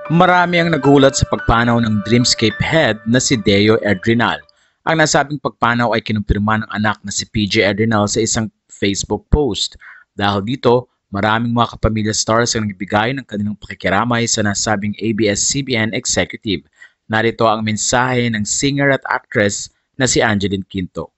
Marami ang nagulat sa pagpanaw ng Dreamscape head na si Deo Edrinal. Ang nasabing pagpanaw ay kinumpirma ng anak na si PJ Edrinal sa isang Facebook post. Dahil dito, maraming mga kapamilya stars ang nagbigay ng kanilang pakikiramay sa nasabing ABS-CBN executive. Narito ang mensahe ng singer at actress na si Angeline Quinto.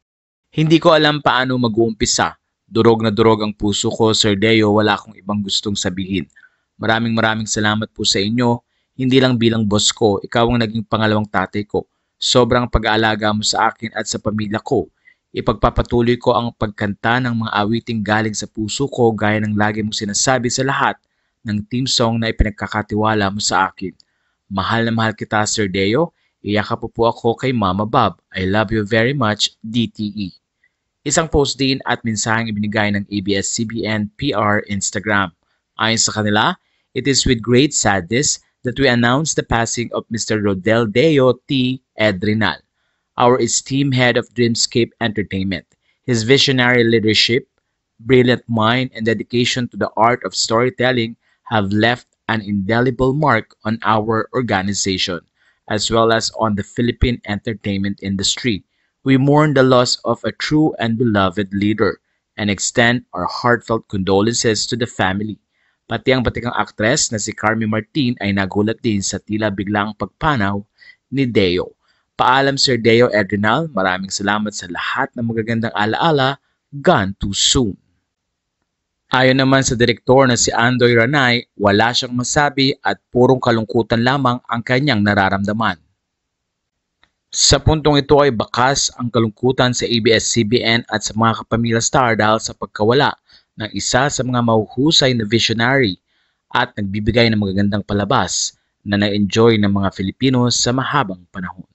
Hindi ko alam paano mag-uumpisa. Durog na durog ang puso ko, Sir Deo, wala akong ibang gustong sabihin. Maraming salamat po sa inyo. Hindi lang bilang boss ko, ikaw ang naging pangalawang tatay ko. Sobrang pag-aalaga mo sa akin at sa pamilya ko. Ipagpapatuloy ko ang pagkanta ng mga awiting galing sa puso ko gaya ng lagi mong sinasabi sa lahat ng team song na ipinagkakatiwala mo sa akin. Mahal na mahal kita, Sir Deo. Iyakap po ako kay Mama Bob. I love you very much, DTE. Isang post din at mensaheng ibinigay ng ABS-CBN PR Instagram. Ayon sa kanila, it is with great sadness that we announce the passing of Mr. Rodel Deo T. Edrinal, our esteemed head of Dreamscape Entertainment. His visionary leadership, brilliant mind, and dedication to the art of storytelling have left an indelible mark on our organization, as well as on the Philippine entertainment industry. We mourn the loss of a true and beloved leader and extend our heartfelt condolences to the family. Pati ang batikang aktres na si Carmi Martin ay nagulat din sa tila biglang pagpanaw ni Deo. Paalam Sir Deo Edrinal, maraming salamat sa lahat ng magagandang alaala, gone too soon. Ayon naman sa direktor na si Andoy Ranay, wala siyang masabi at purong kalungkutan lamang ang kanyang nararamdaman. Sa puntong ito ay bakas ang kalungkutan sa ABS-CBN at sa mga kapamilya star dahil sa pagkawala ng isa sa mga mahuhusay na visionary at nagbibigay ng magagandang palabas na na-enjoy ng mga Filipino sa mahabang panahon.